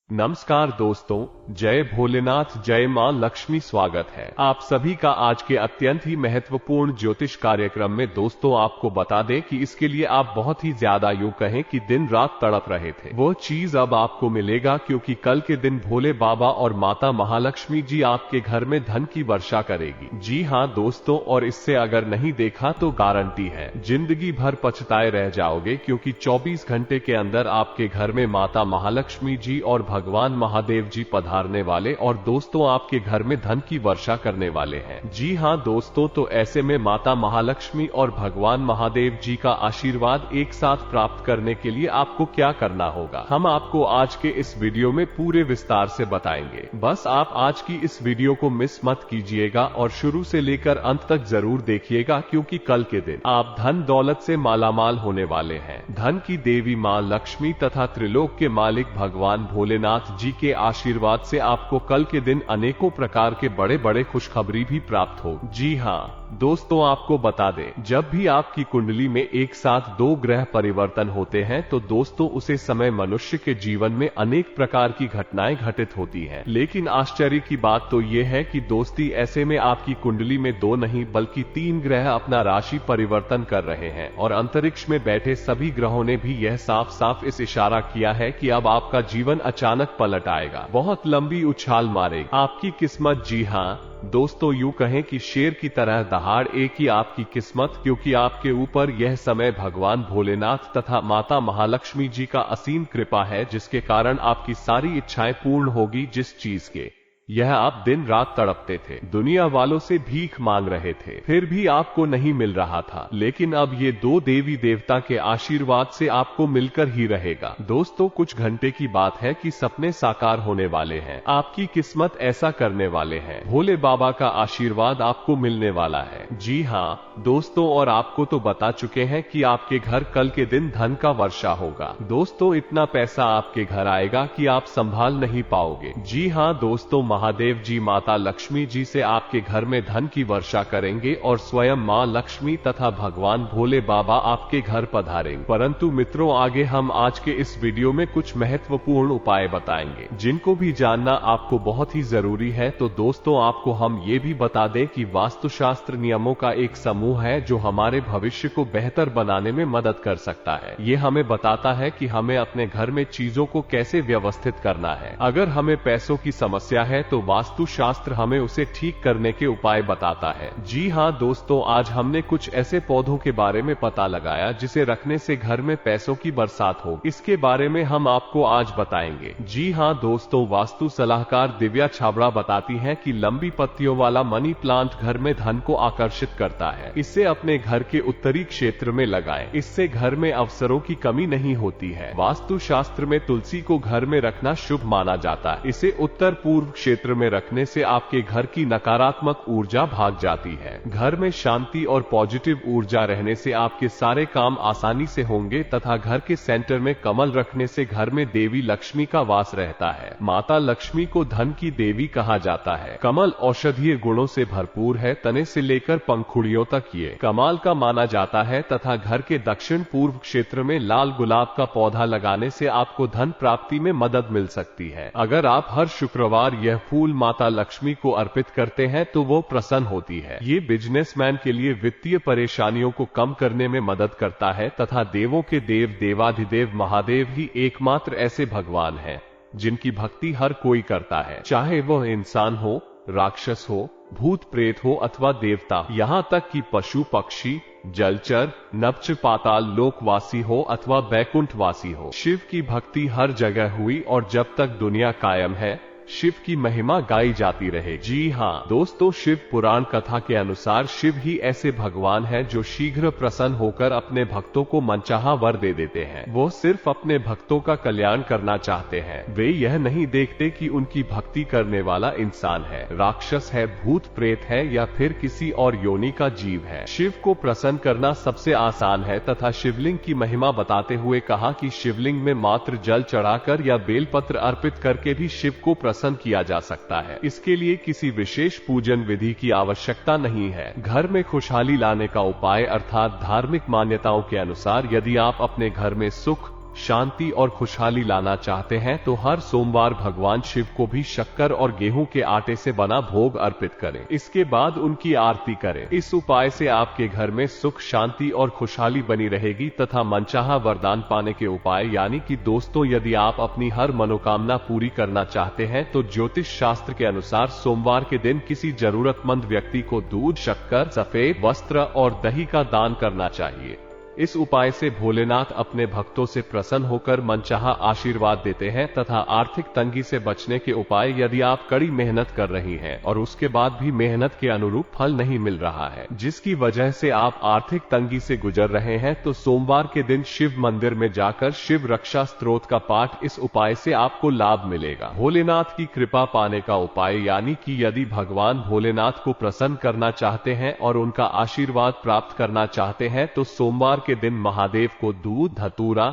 नमस्कार दोस्तों, जय भोलेनाथ, जय मां लक्ष्मी। स्वागत है आप सभी का आज के अत्यंत ही महत्वपूर्ण ज्योतिष कार्यक्रम में। दोस्तों, आपको बता दें कि इसके लिए आप बहुत ही ज्यादा यूं कहें कि दिन रात तड़प रहे थे, वो चीज अब आपको मिलेगा, क्योंकि कल के दिन भोले बाबा और माता महालक्ष्मी जी आपके घर में धन की वर्षा करेगी। जी हाँ दोस्तों, और इससे अगर नहीं देखा तो गारंटी है जिंदगी भर पछताए रह जाओगे, क्योंकि 24 घंटे के अंदर आपके घर में माता महालक्ष्मी जी और भगवान महादेव जी पधारने वाले और दोस्तों आपके घर में धन की वर्षा करने वाले हैं। जी हाँ दोस्तों, तो ऐसे में माता महालक्ष्मी और भगवान महादेव जी का आशीर्वाद एक साथ प्राप्त करने के लिए आपको क्या करना होगा, हम आपको आज के इस वीडियो में पूरे विस्तार से बताएंगे। बस आप आज की इस वीडियो को मिस मत कीजिएगा और शुरू से लेकर अंत तक जरूर देखिएगा, क्योंकि कल के दिन आप धन दौलत से मालामाल होने वाले हैं। धन की देवी मां लक्ष्मी तथा त्रिलोक के मालिक भगवान भोलेनाथ जी के आशीर्वाद से आपको कल के दिन अनेकों प्रकार के बड़े बड़े खुशखबरी भी प्राप्त हो। जी हाँ दोस्तों, आपको बता दें, जब भी आपकी कुंडली में एक साथ दो ग्रह परिवर्तन होते हैं तो दोस्तों उसे समय मनुष्य के जीवन में अनेक प्रकार की घटनाएं घटित होती हैं। लेकिन आश्चर्य की बात तो ये है कि दोस्ती ऐसे में आपकी कुंडली में दो नहीं बल्कि 3 ग्रह अपना राशि परिवर्तन कर रहे हैं, और अंतरिक्ष में बैठे सभी ग्रहों ने भी यह साफ साफ इस इशारा किया है कि अब आपका जीवन अचानक पलट आएगा, बहुत लंबी उछाल मारेगी आपकी किस्मत। जी हाँ दोस्तों, यूं कहें कि शेर की तरह दहाड़ एक ही आपकी किस्मत, क्योंकि आपके ऊपर यह समय भगवान भोलेनाथ तथा माता महालक्ष्मी जी का असीम कृपा है, जिसके कारण आपकी सारी इच्छाएं पूर्ण होगी। जिस चीज के यह आप दिन रात तड़पते थे, दुनिया वालों से भीख मांग रहे थे, फिर भी आपको नहीं मिल रहा था, लेकिन अब ये 2 देवी देवता के आशीर्वाद से आपको मिलकर ही रहेगा। दोस्तों, कुछ घंटे की बात है कि सपने साकार होने वाले हैं, आपकी किस्मत ऐसा करने वाले हैं, भोले बाबा का आशीर्वाद आपको मिलने वाला है। जी हाँ दोस्तों, और आपको तो बता चुके हैं कि आपके घर कल के दिन धन का वर्षा होगा। दोस्तों, इतना पैसा आपके घर आएगा कि आप संभाल नहीं पाओगे। जी हाँ दोस्तों, महादेव जी माता लक्ष्मी जी से आपके घर में धन की वर्षा करेंगे और स्वयं मां लक्ष्मी तथा भगवान भोले बाबा आपके घर पधारेंगे। परंतु मित्रों, आगे हम आज के इस वीडियो में कुछ महत्वपूर्ण उपाय बताएंगे, जिनको भी जानना आपको बहुत ही जरूरी है। तो दोस्तों, आपको हम ये भी बता दें कि वास्तुशास्त्र नियमों का एक समूह है जो हमारे भविष्य को बेहतर बनाने में मदद कर सकता है। ये हमें बताता है कि हमें अपने घर में चीजों को कैसे व्यवस्थित करना है। अगर हमें पैसों की समस्या है तो वास्तुशास्त्र हमें उसे ठीक करने के उपाय बताता है। जी हाँ दोस्तों, आज हमने कुछ ऐसे पौधों के बारे में पता लगाया जिसे रखने से घर में पैसों की बरसात हो। इसके बारे में हम आपको आज बताएंगे। जी हाँ दोस्तों, वास्तु सलाहकार दिव्या छाबड़ा बताती हैं कि लंबी पत्तियों वाला मनी प्लांट घर में धन को आकर्षित करता है। इसे अपने घर के उत्तरी क्षेत्र में लगाएं। इससे घर में अवसरों की कमी नहीं होती है। वास्तु शास्त्र में तुलसी को घर में रखना शुभ माना जाता है। इसे उत्तर पूर्व क्षेत्र में रखने से आपके घर की नकारात्मक ऊर्जा भाग जाती है। घर में शांति और पॉजिटिव ऊर्जा रहने से आपके सारे काम आसानी से होंगे तथा घर के सेंटर में कमल रखने से घर में देवी लक्ष्मी का वास रहता है। माता लक्ष्मी को धन की देवी कहा जाता है। कमल औषधीय गुणों से भरपूर है, तने से लेकर पंखुड़ियों तक ये कमाल का माना जाता है तथा घर के दक्षिण पूर्व क्षेत्र में लाल गुलाब का पौधा लगाने से आपको धन प्राप्ति में मदद मिल सकती है। अगर आप हर शुक्रवार यह फूल माता लक्ष्मी को अर्पित करते हैं तो वो प्रसन्न होती है। ये बिजनेसमैन के लिए वित्तीय परेशानियों को कम करने में मदद करता है तथा देवों के देव देवाधिदेव महादेव ही एकमात्र ऐसे भगवान हैं जिनकी भक्ति हर कोई करता है, चाहे वह इंसान हो, राक्षस हो, भूत प्रेत हो अथवा देवता, यहाँ तक कि पशु पक्षी, जलचर, नभ्च पाताल लोकवासी हो अथवा बैकुंठवासी हो। शिव की भक्ति हर जगह हुई और जब तक दुनिया कायम है शिव की महिमा गाई जाती रहे। जी हाँ दोस्तों, शिव पुराण कथा के अनुसार शिव ही ऐसे भगवान हैं जो शीघ्र प्रसन्न होकर अपने भक्तों को मनचाहा वर दे देते हैं। वो सिर्फ अपने भक्तों का कल्याण करना चाहते हैं। वे यह नहीं देखते कि उनकी भक्ति करने वाला इंसान है, राक्षस है, भूत प्रेत है या फिर किसी और योनि का जीव है। शिव को प्रसन्न करना सबसे आसान है तथा शिवलिंग की महिमा बताते हुए कहा कि शिवलिंग में मात्र जल चढ़ाकर या बेलपत्र अर्पित करके भी शिव को प्रसन्न किया जा सकता है। इसके लिए किसी विशेष पूजन विधि की आवश्यकता नहीं है। घर में खुशहाली लाने का उपाय अर्थात धार्मिक मान्यताओं के अनुसार यदि आप अपने घर में सुख, शांति और खुशहाली लाना चाहते हैं तो हर सोमवार भगवान शिव को भी शक्कर और गेहूं के आटे से बना भोग अर्पित करें। इसके बाद उनकी आरती करें। इस उपाय से आपके घर में सुख, शांति और खुशहाली बनी रहेगी तथा मनचाहा वरदान पाने के उपाय यानी कि दोस्तों, यदि आप अपनी हर मनोकामना पूरी करना चाहते हैं तो ज्योतिष शास्त्र के अनुसार सोमवार के दिन किसी जरूरतमंद व्यक्ति को दूध, शक्कर, सफेद वस्त्र और दही का दान करना चाहिए। इस उपाय से भोलेनाथ अपने भक्तों से प्रसन्न होकर मनचाहा आशीर्वाद देते हैं तथा आर्थिक तंगी से बचने के उपाय, यदि आप कड़ी मेहनत कर रही हैं और उसके बाद भी मेहनत के अनुरूप फल नहीं मिल रहा है, जिसकी वजह से आप आर्थिक तंगी से गुजर रहे हैं, तो सोमवार के दिन शिव मंदिर में जाकर शिव रक्षा स्तोत्र का पाठ, इस उपाय से आपको लाभ मिलेगा। भोलेनाथ की कृपा पाने का उपाय यानी कि यदि भगवान भोलेनाथ को प्रसन्न करना चाहते हैं और उनका आशीर्वाद प्राप्त करना चाहते हैं तो सोमवार के दिन महादेव को दूध, धतूरा,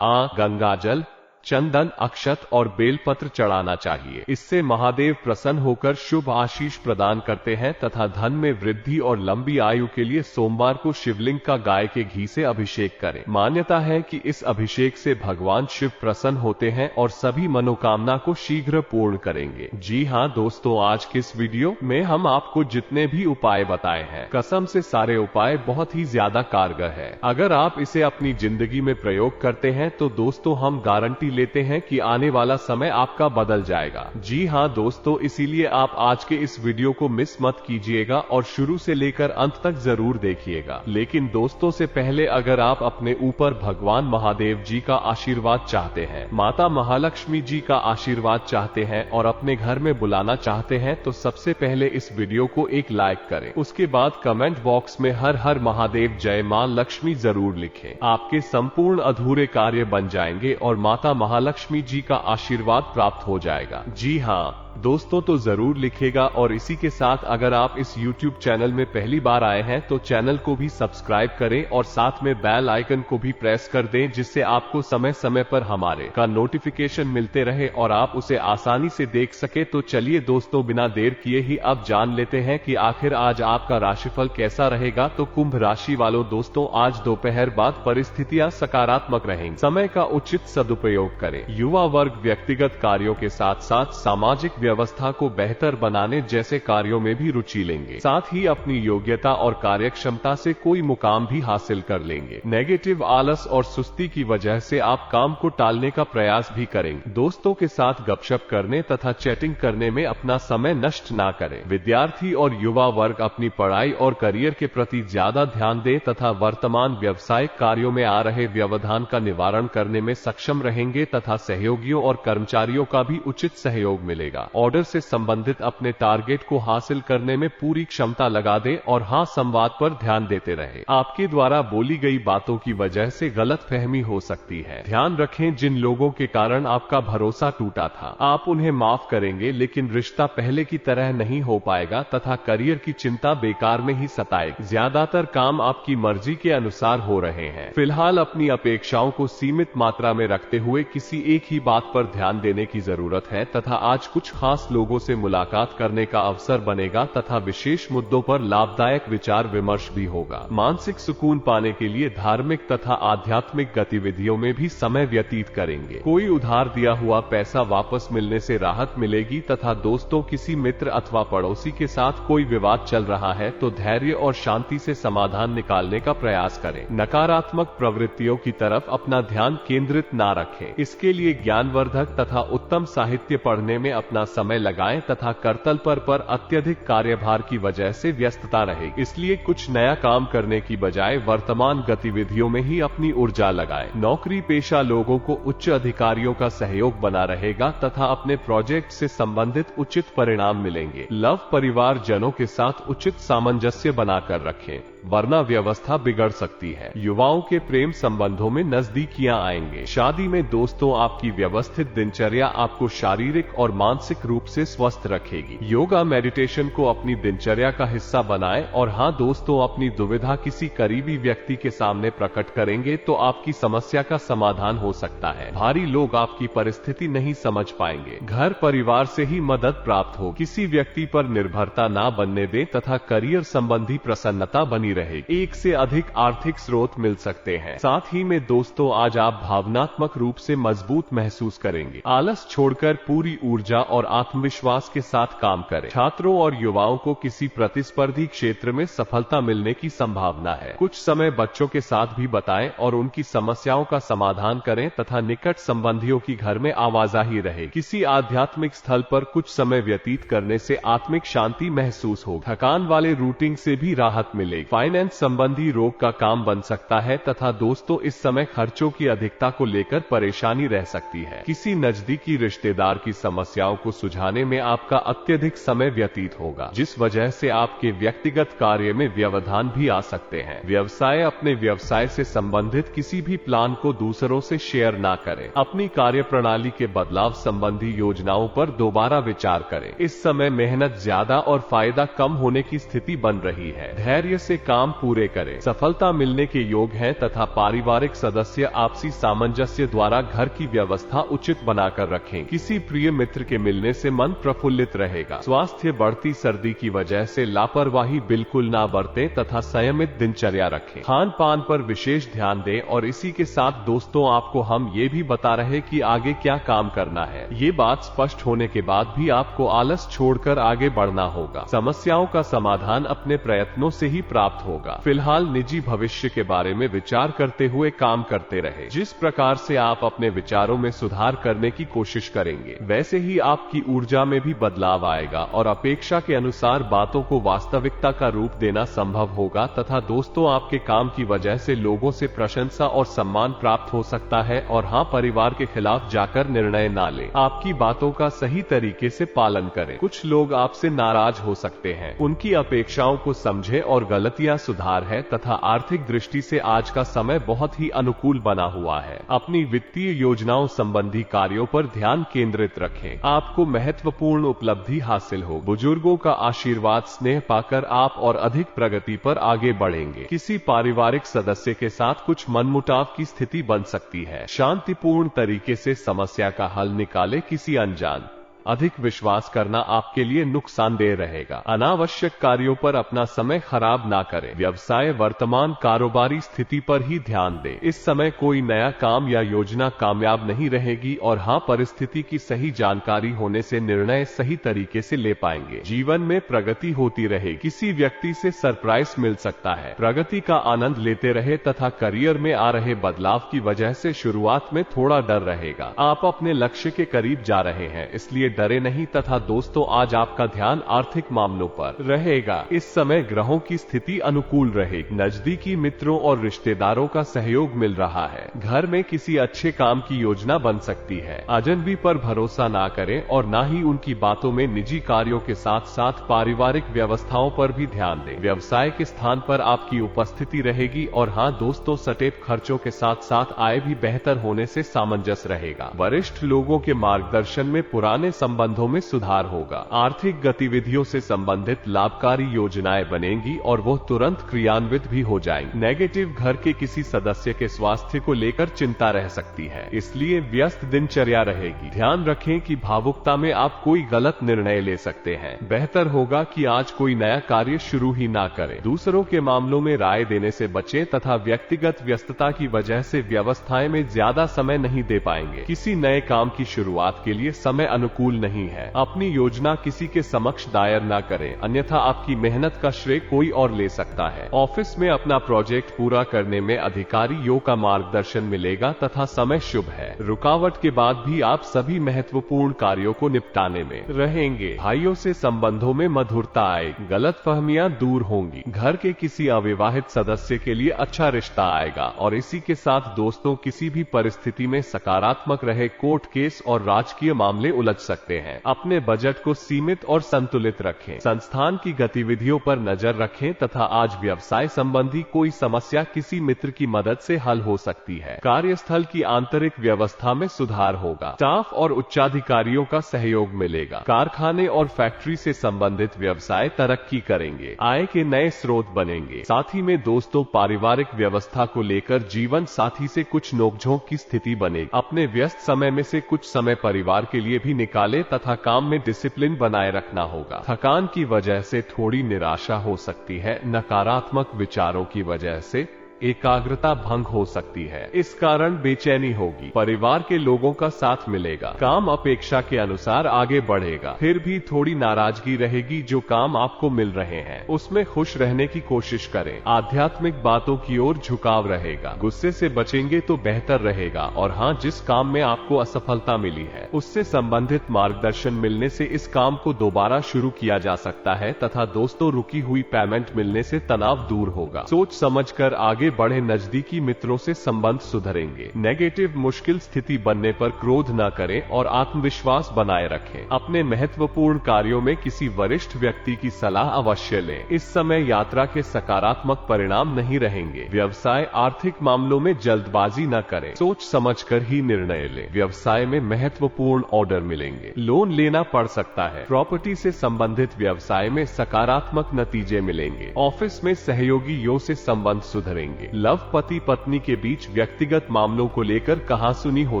गंगाजल, चंदन, अक्षत और बेलपत्र चढ़ाना चाहिए। इससे महादेव प्रसन्न होकर शुभ आशीष प्रदान करते हैं तथा धन में वृद्धि और लंबी आयु के लिए सोमवार को शिवलिंग का गाय के घी से अभिषेक करें। मान्यता है कि इस अभिषेक से भगवान शिव प्रसन्न होते हैं और सभी मनोकामना को शीघ्र पूर्ण करेंगे। जी हाँ दोस्तों, आज के इस वीडियो में हम आपको जितने भी उपाय बताए हैं, कसम से सारे उपाय बहुत ही ज्यादा कारगर है। अगर आप इसे अपनी जिंदगी में प्रयोग करते हैं तो दोस्तों हम गारंटी लेते हैं कि आने वाला समय आपका बदल जाएगा। जी हाँ दोस्तों, इसीलिए आप आज के इस वीडियो को मिस मत कीजिएगा और शुरू से लेकर अंत तक जरूर देखिएगा। लेकिन दोस्तों से पहले अगर आप अपने ऊपर भगवान महादेव जी का आशीर्वाद चाहते हैं, माता महालक्ष्मी जी का आशीर्वाद चाहते हैं और अपने घर में बुलाना चाहते हैं तो सबसे पहले इस वीडियो को एक लाइक करें। उसके बाद कमेंट बॉक्स में हर हर महादेव जय मां लक्ष्मी जरूर लिखें। आपके संपूर्ण अधूरे कार्य बन जाएंगे और माता महालक्ष्मी जी का आशीर्वाद प्राप्त हो जाएगा। जी हाँ दोस्तों, तो जरूर लिखेगा। और इसी के साथ अगर आप इस YouTube चैनल में पहली बार आए हैं तो चैनल को भी सब्सक्राइब करें और साथ में बेल आइकन को भी प्रेस कर दें, जिससे आपको समय समय पर हमारे का नोटिफिकेशन मिलते रहे और आप उसे आसानी से देख सके। तो चलिए दोस्तों, बिना देर किए ही अब जान लेते हैं कि आखिर आज आपका राशिफल कैसा रहेगा। तो कुंभ राशि वालों दोस्तों, आज दोपहर बाद परिस्थितियां सकारात्मक रहेंगी। समय का उचित सदुपयोग करें। युवा वर्ग व्यक्तिगत कार्यों के साथ साथ सामाजिक व्यवस्था को बेहतर बनाने जैसे कार्यों में भी रुचि लेंगे। साथ ही अपनी योग्यता और कार्यक्षमता से कोई मुकाम भी हासिल कर लेंगे। नेगेटिव आलस और सुस्ती की वजह से आप काम को टालने का प्रयास भी करेंगे। दोस्तों के साथ गपशप करने तथा चैटिंग करने में अपना समय नष्ट ना करें। विद्यार्थी और युवा वर्ग अपनी पढ़ाई और करियर के प्रति ज्यादा ध्यान दें तथा वर्तमान व्यवसायिक कार्यों में आ रहे व्यवधान का निवारण करने में सक्षम रहेंगे तथा सहयोगियों और कर्मचारियों का भी उचित सहयोग मिलेगा। ऑर्डर से संबंधित अपने टारगेट को हासिल करने में पूरी क्षमता लगा दें और हाँ, संवाद पर ध्यान देते रहे। आपके द्वारा बोली गई बातों की वजह से गलतफहमी हो सकती है। ध्यान रखें, जिन लोगों के कारण आपका भरोसा टूटा था आप उन्हें माफ करेंगे, लेकिन रिश्ता पहले की तरह नहीं हो पाएगा तथा करियर की चिंता बेकार में ही सताएगी। ज्यादातर काम आपकी मर्जी के अनुसार हो रहे हैं। फिलहाल अपनी अपेक्षाओं को सीमित मात्रा में रखते हुए किसी एक ही बात पर ध्यान देने की जरूरत है तथा आज कुछ खास लोगों से मुलाकात करने का अवसर बनेगा तथा विशेष मुद्दों पर लाभदायक विचार विमर्श भी होगा। मानसिक सुकून पाने के लिए धार्मिक तथा आध्यात्मिक गतिविधियों में भी समय व्यतीत करेंगे। कोई उधार दिया हुआ पैसा वापस मिलने से राहत मिलेगी तथा दोस्तों, किसी मित्र अथवा पड़ोसी के साथ कोई विवाद चल रहा है तो धैर्य और शांति से समाधान निकालने का प्रयास करें। नकारात्मक प्रवृत्तियों की तरफ अपना ध्यान केंद्रित ना रखें। इसके लिए ज्ञानवर्धक तथा उत्तम साहित्य पढ़ने में अपना समय लगाएं तथा करतल पर अत्यधिक कार्यभार की वजह से व्यस्तता रहेगी। इसलिए कुछ नया काम करने की बजाय वर्तमान गतिविधियों में ही अपनी ऊर्जा लगाएं। नौकरी पेशा लोगों को उच्च अधिकारियों का सहयोग बना रहेगा तथा अपने प्रोजेक्ट से संबंधित उचित परिणाम मिलेंगे। लव परिवार जनों के साथ उचित सामंजस्य बनाकर रखें, वरना व्यवस्था बिगड़ सकती है। युवाओं के प्रेम संबंधों में नजदीकियां आएंगे। शादी में दोस्तों, आपकी व्यवस्थित दिनचर्या आपको शारीरिक और मानसिक रूप से स्वस्थ रखेगी। योगा मेडिटेशन को अपनी दिनचर्या का हिस्सा बनाएं और हाँ दोस्तों, अपनी दुविधा किसी करीबी व्यक्ति के सामने प्रकट करेंगे तो आपकी समस्या का समाधान हो सकता है। भारी लोग आपकी परिस्थिति नहीं समझ पाएंगे। घर परिवार से ही मदद प्राप्त हो। किसी व्यक्ति पर निर्भरता ना बनने दें तथा करियर संबंधी प्रसन्नता बनी बनी रहेगी। एक से अधिक आर्थिक स्रोत मिल सकते हैं। साथ ही में दोस्तों आज आप भावनात्मक रूप से मजबूत महसूस करेंगे। आलस छोड़कर पूरी ऊर्जा और आत्मविश्वास के साथ काम करें। छात्रों और युवाओं को किसी प्रतिस्पर्धी क्षेत्र में सफलता मिलने की संभावना है। कुछ समय बच्चों के साथ भी बिताएं और उनकी समस्याओं का समाधान करें तथा निकट संबंधियों की घर में आवाजाही रहे। किसी आध्यात्मिक स्थल पर कुछ समय व्यतीत करने से आत्मिक शांति महसूस हो। थकान वाले रूटीन से भी राहत मिलेगी। फाइनेंस संबंधी रोग का काम बन सकता है तथा दोस्तों इस समय खर्चों की अधिकता को लेकर परेशानी रह सकती है। किसी नजदीकी रिश्तेदार की समस्याओं को सुलझाने में आपका अत्यधिक समय व्यतीत होगा, जिस वजह से आपके व्यक्तिगत कार्य में व्यवधान भी आ सकते हैं। व्यवसाय अपने व्यवसाय से संबंधित किसी भी प्लान को दूसरों से शेयर ना करें। अपनी कार्य प्रणाली के बदलाव संबंधी योजनाओं पर दोबारा विचार करें। इस समय मेहनत ज्यादा और फायदा कम होने की स्थिति बन रही है। धैर्य से काम पूरे करें। सफलता मिलने के योग हैं तथा पारिवारिक सदस्य आपसी सामंजस्य द्वारा घर की व्यवस्था उचित बनाकर रखें। किसी प्रिय मित्र के मिलने से मन प्रफुल्लित रहेगा। स्वास्थ्य बढ़ती सर्दी की वजह से लापरवाही बिल्कुल ना बरतें तथा संयमित दिनचर्या रखें। खान पान पर विशेष ध्यान दें और इसी के साथ दोस्तों आपको हम ये भी बता रहे कि आगे क्या काम करना है। ये बात स्पष्ट होने के बाद भी आपको आलस छोड़कर आगे बढ़ना होगा। समस्याओं का समाधान अपने प्रयत्नों से ही प्राप्त होगा। फिलहाल निजी भविष्य के बारे में विचार करते हुए काम करते रहे। जिस प्रकार से आप अपने विचारों में सुधार करने की कोशिश करेंगे वैसे ही आपकी ऊर्जा में भी बदलाव आएगा और अपेक्षा के अनुसार बातों को वास्तविकता का रूप देना संभव होगा तथा दोस्तों आपके काम की वजह से लोगों से प्रशंसा और सम्मान प्राप्त हो सकता है। और हाँ, परिवार के खिलाफ जाकर निर्णय ना लें। आपकी बातों का सही तरीके से पालन करें। कुछ लोग आपसे नाराज हो सकते हैं। उनकी अपेक्षाओं को समझें और गलतियां सुधार है तथा आर्थिक दृष्टि से आज का समय बहुत ही अनुकूल बना हुआ है। अपनी वित्तीय योजनाओं संबंधी कार्यों पर ध्यान केंद्रित रखें। आपको महत्वपूर्ण उपलब्धि हासिल हो। बुजुर्गों का आशीर्वाद स्नेह पाकर आप और अधिक प्रगति पर आगे बढ़ेंगे। किसी पारिवारिक सदस्य के साथ कुछ मनमुटाव की स्थिति बन सकती है। शांतिपूर्ण तरीके से समस्या का हल निकाले। किसी अनजान अधिक विश्वास करना आपके लिए नुकसानदेह रहेगा। अनावश्यक कार्यों पर अपना समय खराब ना करें। व्यवसाय वर्तमान कारोबारी स्थिति पर ही ध्यान दें। इस समय कोई नया काम या योजना कामयाब नहीं रहेगी और हाँ, परिस्थिति की सही जानकारी होने से निर्णय सही तरीके से ले पाएंगे। जीवन में प्रगति होती रहेगी। किसी व्यक्ति से सरप्राइज मिल सकता है। प्रगति का आनंद लेते रहे तथा करियर में आ रहे बदलाव की वजह से शुरुआत में थोड़ा डर रहेगा। आप अपने लक्ष्य के करीब जा रहे हैं, इसलिए डरे नहीं तथा दोस्तों आज आपका ध्यान आर्थिक मामलों पर रहेगा। इस समय ग्रहों की स्थिति अनुकूल रहेगी। नजदीकी मित्रों और रिश्तेदारों का सहयोग मिल रहा है। घर में किसी अच्छे काम की योजना बन सकती है। अजनबी पर भरोसा ना करें और ना ही उनकी बातों में। निजी कार्यों के साथ साथ पारिवारिक व्यवस्थाओं पर भी ध्यान दें। व्यवसाय के स्थान पर आपकी उपस्थिति रहेगी और हाँ दोस्तों, सटेप खर्चों के साथ साथ आय भी बेहतर होने से सामंजस्य रहेगा। वरिष्ठ लोगों के मार्गदर्शन में पुराने संबंधों में सुधार होगा। आर्थिक गतिविधियों से संबंधित लाभकारी योजनाएं बनेंगी और वो तुरंत क्रियान्वित भी हो जाएंगी। नेगेटिव घर के किसी सदस्य के स्वास्थ्य को लेकर चिंता रह सकती है, इसलिए व्यस्त दिनचर्या रहेगी। ध्यान रखें कि भावुकता में आप कोई गलत निर्णय ले सकते हैं। बेहतर होगा कि आज कोई नया कार्य शुरू ही ना करें। दूसरों के मामलों में राय देने से बचें तथा व्यक्तिगत व्यस्तता की वजह से व्यवस्थाएं में ज्यादा समय नहीं दे पाएंगे। किसी नए काम की शुरुआत के लिए समय अनुकूल नहीं है। अपनी योजना किसी के समक्ष दायर ना करें, अन्यथा आपकी मेहनत का श्रेय कोई और ले सकता है। ऑफिस में अपना प्रोजेक्ट पूरा करने में अधिकारियों का मार्गदर्शन मिलेगा तथा समय शुभ है। रुकावट के बाद भी आप सभी महत्वपूर्ण कार्यों को निपटाने में रहेंगे। भाइयों से संबंधों में मधुरता आएगी। गलतफहमियां दूर होंगी। घर के किसी अविवाहित सदस्य के लिए अच्छा रिश्ता आएगा और इसी के साथ दोस्तों किसी भी परिस्थिति में सकारात्मक रहे। कोर्ट केस और राजकीय मामले उलझ सकते हैं। अपने बजट को सीमित और संतुलित रखें। संस्थान की गतिविधियों पर नजर रखें तथा आज व्यवसाय संबंधी कोई समस्या किसी मित्र की मदद से हल हो सकती है। कार्यस्थल की आंतरिक व्यवस्था में सुधार होगा। स्टाफ और उच्चाधिकारियों का सहयोग मिलेगा। कारखाने और फैक्ट्री से संबंधित व्यवसाय तरक्की करेंगे। आय के नए स्रोत बनेंगे। साथ ही में दोस्तों पारिवारिक व्यवस्था को लेकर जीवन साथी से कुछ नोकझोंक की स्थिति बनेगी। अपने व्यस्त समय में से कुछ समय परिवार के लिए भी निकाल निकाले तथा काम में डिसिप्लिन बनाए रखना होगा। थकान की वजह से थोड़ी निराशा हो सकती है। नकारात्मक विचारों की वजह से एकाग्रता भंग हो सकती है, इस कारण बेचैनी होगी। परिवार के लोगों का साथ मिलेगा। काम अपेक्षा के अनुसार आगे बढ़ेगा, फिर भी थोड़ी नाराजगी रहेगी। जो काम आपको मिल रहे हैं उसमें खुश रहने की कोशिश करें। आध्यात्मिक बातों की ओर झुकाव रहेगा। गुस्से से बचेंगे तो बेहतर रहेगा। और हाँ, जिस काम में आपको असफलता मिली है उससे संबंधित मार्गदर्शन मिलने से इस काम को दोबारा शुरू किया जा सकता है तथा दोस्तों रुकी हुई पेमेंट मिलने से तनाव दूर होगा। सोच समझकर आगे बढ़े। नजदीकी मित्रों से संबंध सुधरेंगे। नेगेटिव मुश्किल स्थिति बनने पर क्रोध न करें और आत्मविश्वास बनाए रखें। अपने महत्वपूर्ण कार्यों में किसी वरिष्ठ व्यक्ति की सलाह अवश्य लें। इस समय यात्रा के सकारात्मक परिणाम नहीं रहेंगे। व्यवसाय आर्थिक मामलों में जल्दबाजी न करें, सोच समझकर ही निर्णय लें। व्यवसाय में महत्वपूर्ण ऑर्डर मिलेंगे। लोन लेना पड़ सकता है। प्रॉपर्टी से संबंधित व्यवसाय में सकारात्मक नतीजे मिलेंगे। ऑफिस में सहयोगियों से संबंध सुधरेंगे। लव पति पत्नी के बीच व्यक्तिगत मामलों को लेकर कहासुनी हो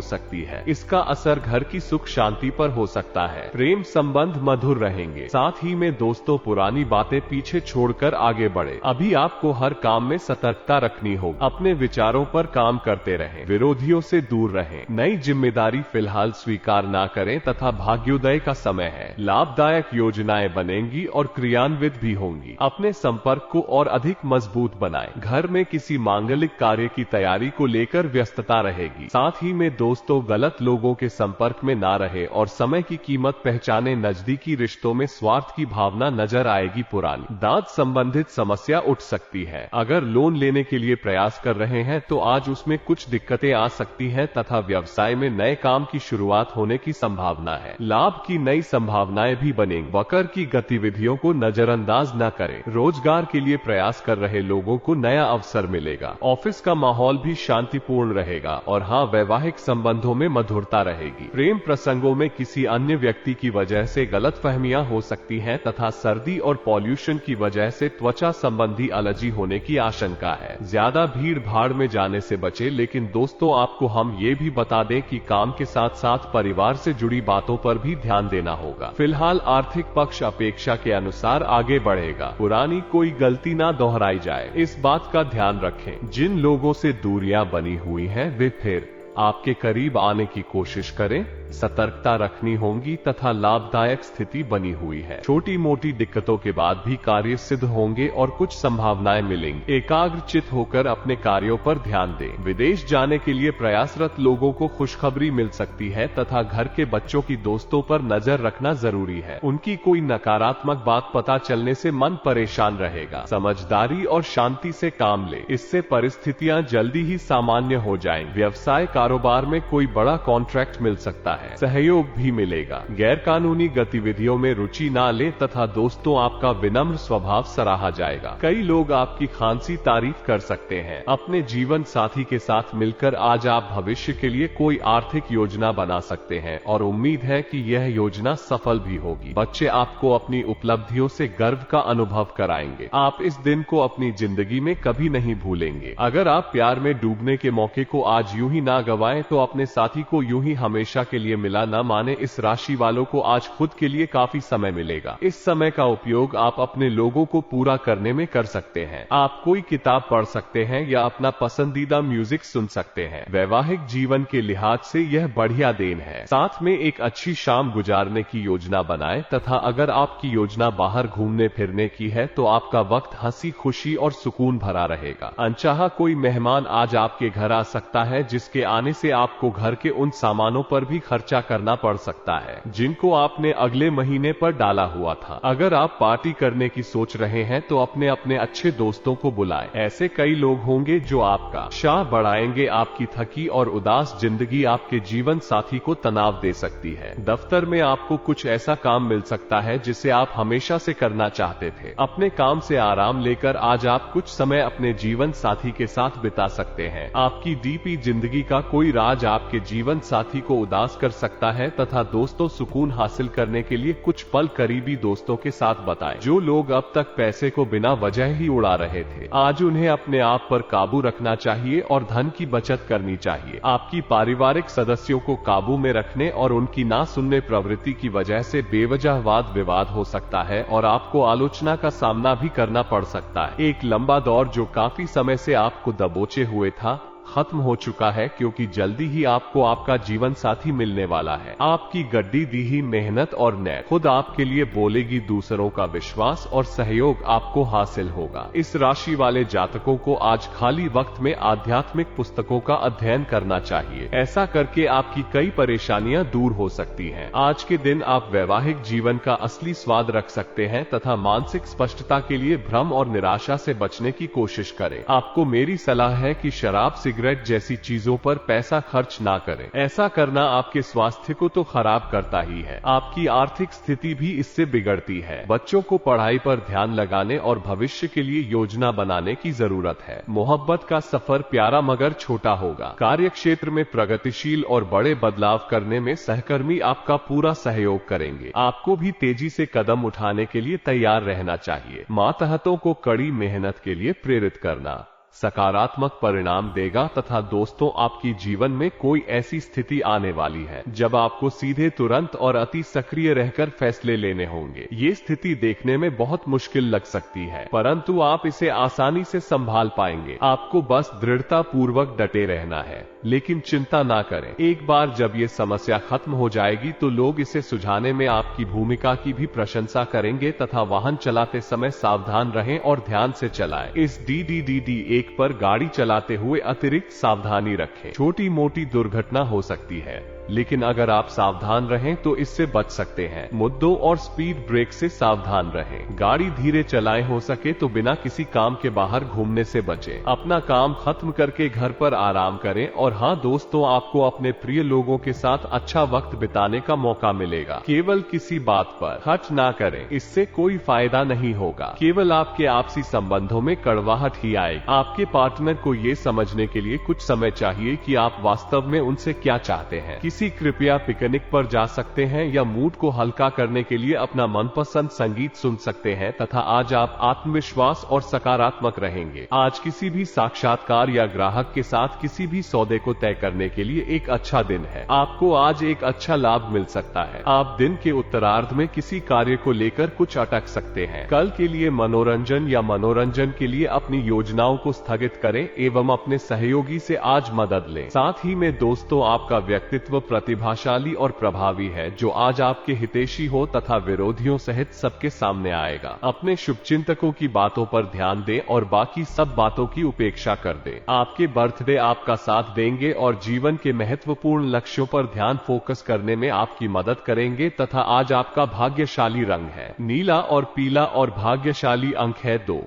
सकती है। इसका असर घर की सुख शांति पर हो सकता है। प्रेम संबंध मधुर रहेंगे। साथ ही में दोस्तों पुरानी बातें पीछे छोड़कर आगे बढ़े। अभी आपको हर काम में सतर्कता रखनी होगी। अपने विचारों पर काम करते रहें। विरोधियों से दूर रहें। नई जिम्मेदारी फिलहाल स्वीकार न करें तथा भाग्योदय का समय है। लाभदायक योजनाएं बनेंगी और क्रियान्वित भी होंगी। अपने संपर्क को और अधिक मजबूत बनाएं। घर में किसी मांगलिक कार्य की तैयारी को लेकर व्यस्तता रहेगी। साथ ही में दोस्तों गलत लोगों के संपर्क में ना रहे और समय की कीमत पहचाने। नजदीकी रिश्तों में स्वार्थ की भावना नजर आएगी। पुरानी दांत संबंधित समस्या उठ सकती है। अगर लोन लेने के लिए प्रयास कर रहे हैं तो आज उसमें कुछ दिक्कतें आ सकती हैं तथा व्यवसाय में नए काम की शुरुआत होने की संभावना है। लाभ की नई संभावनाएं भी बनेंगी। वक्र की गतिविधियों को नजरअंदाज न करें। रोजगार के लिए प्रयास कर रहे लोगों को नया अवसर मिलेगा। ऑफिस का माहौल भी शांतिपूर्ण रहेगा। और हाँ, वैवाहिक संबंधों में मधुरता रहेगी। प्रेम प्रसंगों में किसी अन्य व्यक्ति की वजह से गलतफहमियां हो सकती हैं तथा सर्दी और पॉल्यूशन की वजह से त्वचा संबंधी एलर्जी होने की आशंका है। ज्यादा भीड़ भाड़ में जाने से बचे। लेकिन दोस्तों आपको हम ये भी बता दें कि काम के साथ साथ परिवार से जुड़ी बातों पर भी ध्यान देना होगा। फिलहाल आर्थिक पक्ष अपेक्षा के अनुसार आगे बढ़ेगा। पुरानी कोई गलती ना दोहराई जाए, इस बात का ध्यान रखें। जिन लोगों से दूरियां बनी हुई हैं वे फिर आपके करीब आने की कोशिश करें। सतर्कता रखनी होगी तथा लाभदायक स्थिति बनी हुई है। छोटी मोटी दिक्कतों के बाद भी कार्य सिद्ध होंगे और कुछ संभावनाएं मिलेंगी। एकाग्रचित होकर अपने कार्यों पर ध्यान दें। विदेश जाने के लिए प्रयासरत लोगों को खुशखबरी मिल सकती है तथा घर के बच्चों की दोस्तों पर नजर रखना जरूरी है। उनकी कोई नकारात्मक बात पता चलने से मन परेशान रहेगा। समझदारी और शांति से काम ले, इससे परिस्थितियां जल्दी ही सामान्य हो जाएंगी। व्यवसाय कारोबार में कोई बड़ा कॉन्ट्रैक्ट मिल सकता है। सहयोग भी मिलेगा। गैर कानूनी गतिविधियों में रुचि ना ले तथा दोस्तों आपका विनम्र स्वभाव सराहा जाएगा। कई लोग आपकी खासी तारीफ कर सकते हैं। अपने जीवन साथी के साथ मिलकर आज आप भविष्य के लिए कोई आर्थिक योजना बना सकते हैं और उम्मीद है कि यह योजना सफल भी होगी। बच्चे आपको अपनी उपलब्धियों से गर्व का अनुभव कराएंगे। आप इस दिन को अपनी जिंदगी में कभी नहीं भूलेंगे। अगर आप प्यार में डूबने के मौके को आज यूं ही ना गवाएं तो अपने साथी को यूं ही हमेशा के लिए मिला न माने। इस राशि वालों को आज खुद के लिए काफी समय मिलेगा। इस समय का उपयोग आप अपने लोगों को पूरा करने में कर सकते हैं। आप कोई किताब पढ़ सकते हैं या अपना पसंदीदा म्यूजिक सुन सकते हैं। वैवाहिक जीवन के लिहाज से यह बढ़िया दिन है। साथ में एक अच्छी शाम गुजारने की योजना बनाएं तथा अगर आपकी योजना बाहर घूमने फिरने की है तो आपका वक्त हंसी खुशी और सुकून भरा रहेगा। अनचाहा कोई मेहमान आज आपके घर आ सकता है जिसके आने से आपको घर के उन सामानों पर भी खर्चा करना पड़ सकता है जिनको आपने अगले महीने पर डाला हुआ था। अगर आप पार्टी करने की सोच रहे हैं तो अपने अपने अच्छे दोस्तों को बुलाएं। ऐसे कई लोग होंगे जो आपका उत्साह बढ़ाएंगे। आपकी थकी और उदास जिंदगी आपके जीवन साथी को तनाव दे सकती है। दफ्तर में आपको कुछ ऐसा काम मिल सकता है जिसे आप हमेशा से करना चाहते थे। अपने काम से आराम लेकर आज आप कुछ समय अपने जीवन साथी के साथ बिता सकते हैं। आपकी डीपी जिंदगी का कोई राज आपके जीवन साथी को उदास कर कर सकता है तथा दोस्तों सुकून हासिल करने के लिए कुछ पल करीबी दोस्तों के साथ बिताएं। जो लोग अब तक पैसे को बिना वजह ही उड़ा रहे थे, आज उन्हें अपने आप पर काबू रखना चाहिए और धन की बचत करनी चाहिए। आपकी पारिवारिक सदस्यों को काबू में रखने और उनकी ना सुनने प्रवृत्ति की वजह से बेवजह वाद विवाद हो सकता है और आपको आलोचना का सामना भी करना पड़ सकता है। एक लंबा दौर जो काफी समय से आपको दबोचे हुए था, खत्म हो चुका है, क्योंकि जल्दी ही आपको आपका जीवन साथी मिलने वाला है। आपकी गड्डी दी ही मेहनत और नेत खुद आपके लिए बोलेगी। दूसरों का विश्वास और सहयोग आपको हासिल होगा। इस राशि वाले जातकों को आज खाली वक्त में आध्यात्मिक पुस्तकों का अध्ययन करना चाहिए। ऐसा करके आपकी कई परेशानियां दूर हो सकती हैं। आज के दिन आप वैवाहिक जीवन का असली स्वाद रख सकते हैं तथा मानसिक स्पष्टता के लिए भ्रम और निराशा से बचने की कोशिश करें। आपको मेरी सलाह है कि शराब, सिगरेट जैसी चीजों पर पैसा खर्च ना करें। ऐसा करना आपके स्वास्थ्य को तो खराब करता ही है, आपकी आर्थिक स्थिति भी इससे बिगड़ती है। बच्चों को पढ़ाई पर ध्यान लगाने और भविष्य के लिए योजना बनाने की जरूरत है। मोहब्बत का सफर प्यारा मगर छोटा होगा। कार्य क्षेत्र में प्रगतिशील और बड़े बदलाव करने में सहकर्मी आपका पूरा सहयोग करेंगे। आपको भी तेजी से कदम उठाने के लिए तैयार रहना चाहिए। मातहतों को कड़ी मेहनत के लिए प्रेरित करना सकारात्मक परिणाम देगा तथा दोस्तों, आपकी जीवन में कोई ऐसी स्थिति आने वाली है जब आपको सीधे, तुरंत और अति सक्रिय रहकर फैसले लेने होंगे। ये स्थिति देखने में बहुत मुश्किल लग सकती है, परंतु आप इसे आसानी से संभाल पाएंगे। आपको बस दृढ़ता पूर्वक डटे रहना है, लेकिन चिंता ना करें। एक बार जब ये समस्या खत्म हो जाएगी तो लोग इसे सुलझाने में आपकी भूमिका की भी प्रशंसा करेंगे तथा वाहन चलाते समय सावधान रहें और ध्यान से चलाएं। इस DDDD 1 पर गाड़ी चलाते हुए अतिरिक्त सावधानी रखें। छोटी मोटी दुर्घटना हो सकती है, लेकिन अगर आप सावधान रहें तो इससे बच सकते हैं। मुद्दों और स्पीड ब्रेक से सावधान रहें। गाड़ी धीरे चलाएं, हो सके तो बिना किसी काम के बाहर घूमने से बचें। अपना काम खत्म करके घर पर आराम करें। और हाँ दोस्तों, आपको अपने प्रिय लोगों के साथ अच्छा वक्त बिताने का मौका मिलेगा। केवल किसी बात पर खर्च ना करें, इससे कोई फायदा नहीं होगा। केवल आपके आपसी संबंधों में कड़वाहट ही आएगी। आपके पार्टनर को ये समझने के लिए कुछ समय चाहिए कि आप वास्तव में उनसे क्या चाहते हैं। कृपया पिकनिक पर जा सकते हैं या मूड को हल्का करने के लिए अपना मनपसंद संगीत सुन सकते हैं तथा आज आप आत्मविश्वास और सकारात्मक रहेंगे। आज किसी भी साक्षात्कार या ग्राहक के साथ किसी भी सौदे को तय करने के लिए एक अच्छा दिन है। आपको आज एक अच्छा लाभ मिल सकता है। आप दिन के उत्तरार्ध में किसी कार्य को लेकर कुछ अटक सकते हैं। कल के लिए मनोरंजन या मनोरंजन के लिए अपनी योजनाओं को स्थगित करें एवं अपने सहयोगी से आज मदद लें। साथ ही में दोस्तों, आपका व्यक्तित्व प्रतिभाशाली और प्रभावी है, जो आज आपके हितैषी हो तथा विरोधियों सहित सबके सामने आएगा। अपने शुभचिंतकों की बातों पर ध्यान दें और बाकी सब बातों की उपेक्षा कर दें। आपके बर्थडे आपका साथ देंगे और जीवन के महत्वपूर्ण लक्ष्यों पर ध्यान फोकस करने में आपकी मदद करेंगे तथा आज आपका भाग्यशाली रंग है नीला और पीला और भाग्यशाली अंक है 2।